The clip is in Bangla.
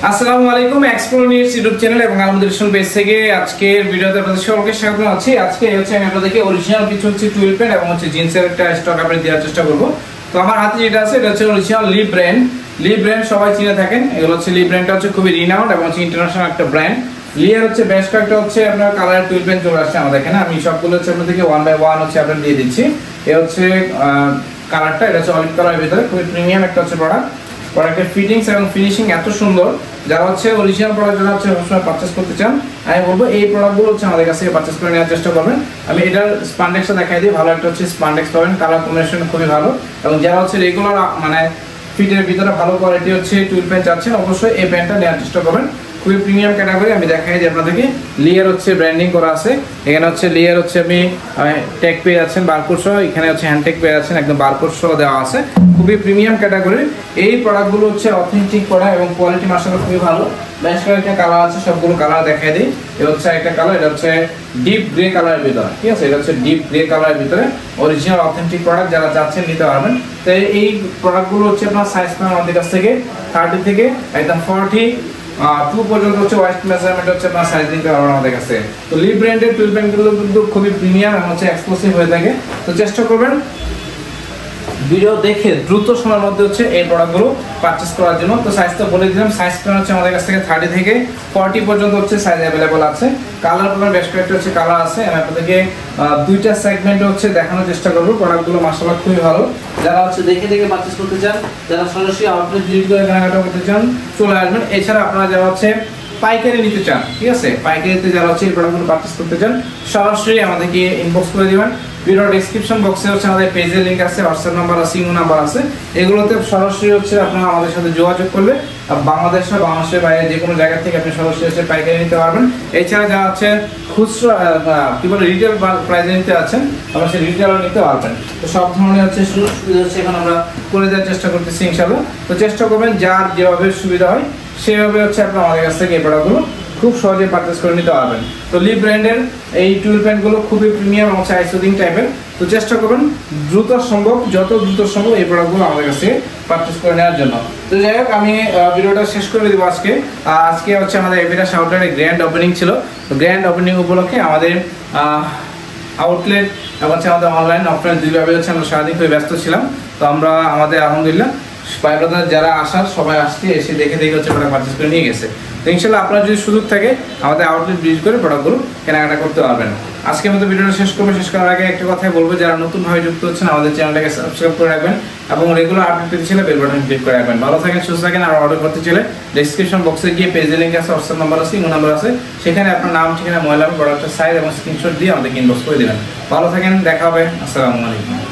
আসসালামু আলাইকুম এক্সপ্লোর নিউজ ইউটিউব চ্যানেল এবং আলহামদুলিল্লাহ পেজ থেকে আজকের ভিডিওতে আপনাদের সকলকে স্বাগত জানাচ্ছি। আজকে হচ্ছে আমি আপনাদেরকে অরিজিনাল কিছু হচ্ছে টুইল প্যান্ট এবং হচ্ছে জিন্সের একটা স্টক আপনাদের দেওয়ার চেষ্টা করব। তো আমার হাতে যেটা আছে এটা হচ্ছে অরিজিনাল লি ব্র্যান্ড সবাই চিনে থাকেন। এগুলো হচ্ছে লি ব্র্যান্ডটা হচ্ছে খুবই রিনাউন্ড এবং হচ্ছে ইন্টারন্যাশনাল একটা ব্র্যান্ড। লি এর হচ্ছে বেশ কয়েকটা হচ্ছে আপনার কালার টুইল প্যান্ট চলে আসছে আমাদের এখানে। আমি সবগুলো হচ্ছে আপনাদেরকে 1 বাই 1 হচ্ছে আপনাদের দিয়ে দিচ্ছি। এই হচ্ছে কালারটা, এটা হচ্ছে অলিভ কালারের ভিতরে খুবই প্রিমিয়াম একটা হচ্ছে প্রোডাক্টের ফিটিংস এবং ফিনিশিং এত সুন্দর। যারা হচ্ছে অরিজিনাল প্রোডাক্ট যারা হচ্ছে সবসময় পারচেজ করতে চান, আমি বলবো এই প্রোডাক্টগুলো হচ্ছে আমাদের কাছে পারচেজ করে নেওয়ার চেষ্টা করবেন। আমি এটার স্পান্ডেক্সটা দেখাই দিই, ভালো একটা হচ্ছে স্পান্ডেক্স পাবেন, কালার কম্বিনেশন খুবই ভালো। এবং যারা হচ্ছে রেগুলার মানে ফিটের ভিতরে ভালো কোয়ালিটি হচ্ছে টুইল প্যান্ট চাচ্ছেন, অবশ্যই এই প্যান্টটা নেওয়ার চেষ্টা করবেন। খুবই প্রিমিয়াম ক্যাটাগরি। আমি দেখাই দিই আপনাদেরকে, লিয়ার হচ্ছে ব্র্যান্ডিং করা আছে। এখানে হচ্ছে লিয়ার হচ্ছে আপনি ট্যাগ পেয়ে যাচ্ছেন বারকোড সহ, এখানে হচ্ছে হ্যান্ড ট্যাগ পেয়ে যাচ্ছেন, একদম বারকোড সহ দেওয়া আছে। খুবই প্রিমিয়াম ক্যাটাগরির এই প্রোডাক্টগুলো হচ্ছে অথেন্টিক প্রোডাক্ট এবং কোয়ালিটি মাশাআল্লাহ খুবই ভালো। বেশ কয়েকটা কালার আছে, সবগুলো কালার দেখাই দিই। এটা হচ্ছে একটা কালার, এটা হচ্ছে ডিপ গ্রে কালারের ভিতরে, ঠিক আছে? এটা হচ্ছে ডিপ গ্রে কালারের ভিতরে অরিজিনাল অথেন্টিক প্রোডাক্ট, যারা চাচ্ছেন নিতে পারবেন। তো এই প্রোডাক্টগুলো হচ্ছে আপনার সাইজ পাবেন আমাদের কাছ থেকে 30 থেকে একদম 42 পর্যন্ত হচ্ছে ওয়াইস্ট মেজারমেন্ট হচ্ছে আপনার সাইজ নিতে পারবেন আমাদের কাছে। তো লি ব্র্যান্ডের টুইল প্যান্টগুলো কিন্তু খুবই প্রিমিয়াম এবং হচ্ছে এক্সক্লুসিভ হয়ে থাকে। তো চেষ্টা করবেন ভিডিও দেখে দ্রুত সময়ের মধ্যে হচ্ছে এই প্রোডাক্টগুলো পারচেজ করার জন্য। তো সাইজটা বলে দিলাম, সাইজ প্ল্যান হচ্ছে আমাদের কাছ থেকে 30 থেকে 40 পর্যন্ত হচ্ছে সাইজ অ্যাভেলেবল আছে। কালার পাবেন বেশ কয়েকটা হচ্ছে কালার আছে। আমি আপনাদেরকে দুইটা সেগমেন্টে হচ্ছে দেখানোর চেষ্টা করবো। প্রোডাক্টগুলো মাশাআল্লাহ খুবই ভালো। যারা হচ্ছে দেখে পারচেজ করতে চান, যারা সরাসরি আউটলেট ভিজিট করে কেনাকাটা করতে চান, চলে আসবেন। এছাড়া আপনারা যারা হচ্ছে পাইকারি নিতে চান, ঠিক আছে, পাইকারিতে যারা হচ্ছে এই প্রোডাক্টগুলো পারচেজ করতে চান, সরাসরি আমাদেরকে ইনবক্স করে দিবেন। ভিডিও ডেসক্রিপশন বক্সে হচ্ছে আমাদের পেজের লিংক আছে, হোয়াটসঅ্যাপ নাম্বার আছে, ইমো নাম্বার আছে। এগুলোতে সরাসরি হচ্ছে আপনারা আমাদের সাথে যোগাযোগ করলে বাংলাদেশ বা বাংলাদেশের বাইরে যে কোনো জায়গা থেকে আপনি সরাসরি হচ্ছে পাইকারি নিতে পারবেন। এছাড়া যারা হচ্ছে খুচরা কি বলে রিটেল প্রাইসে নিতে আছেন, আমরা সেই রিটেলও নিতে পারবেন। তো সব ধরনের হচ্ছে সুযোগ সুবিধা হচ্ছে এখন আমরা করে দেওয়ার চেষ্টা করতেছি ইনশাআল্লাহ। তো চেষ্টা করবেন যার যেভাবে সুবিধা হয় সেভাবে হচ্ছে আপনার আমাদের কাছ থেকে এই প্রোডাক্টগুলো খুব সহজে পারচেজ করে নিতে পারবেন। তো লি ব্র্যান্ডের এই টুইল প্যান্টগুলো খুবই প্রিমিয়াম এবং আইসোদিং টাইপের। তো চেষ্টা করবেন যত দ্রুত সম্ভব এই প্রোডাক্টগুলো আমাদের কাছে পারচেজ করে নেওয়ার জন্য। তো যাই হোক, আমি ভিডিওটা শেষ করে দেবো আজকে। আজকে হচ্ছে আমাদের এভিটা আউটলেটের গ্র্যান্ড ওপেনিং ছিল। তো গ্র্যান্ড ওপেনিং উপলক্ষে আমাদের আউটলেট এবং হচ্ছে আমাদের অনলাইন অফলাইন দুইভাবে হচ্ছে আমরা সারাদিন খুবই ব্যস্ত ছিলাম। তো আমরা আমাদের আলহামদুলিল্লাহ ভাই ব্রাদার যারা আসার সবাই আসছে, এসে দেখে হচ্ছে প্রোডাক্ট পারচেজ করে নিয়ে গেছে। তো ইনশাল্লাহ আপনার যদি সুযোগ থাকে আমাদের আউটলেট ভিজিট করে প্রোডাক্টগুলো কেনাকাটা করতে পারবেন। আজকের মতো ভিডিওটা শেষ করার আগে একটা কথাই বলবো, যারা নতুনভাবে যুক্ত হচ্ছেন আমাদের চ্যানেলটাকে সাবস্ক্রাইব করে রাখবেন এবং রেগুলার আপডেট পেতে চাইলে বেল বাটন ক্লিক করে রাখবেন। ভালো থাকেন, সুস্থ থাকেন। আর অর্ডার করতে চাইলে ডেসক্রিপশন বক্সে গিয়ে পেজের লিংক আছে, হোয়াটসঅ্যাপ নাম্বার আছে, ইমো নাম্বার আছে, সেখানে আপনার নাম, ঠিকানা, মোবাইল নাম্বার, প্রোডাক্টের সাইজ এবং স্ক্রিনশট দিয়ে আমাদেরকে ইনবক্স করে দেবেন। ভালো থাকেন, দেখা হবে। আসসালামু আলাইকুম।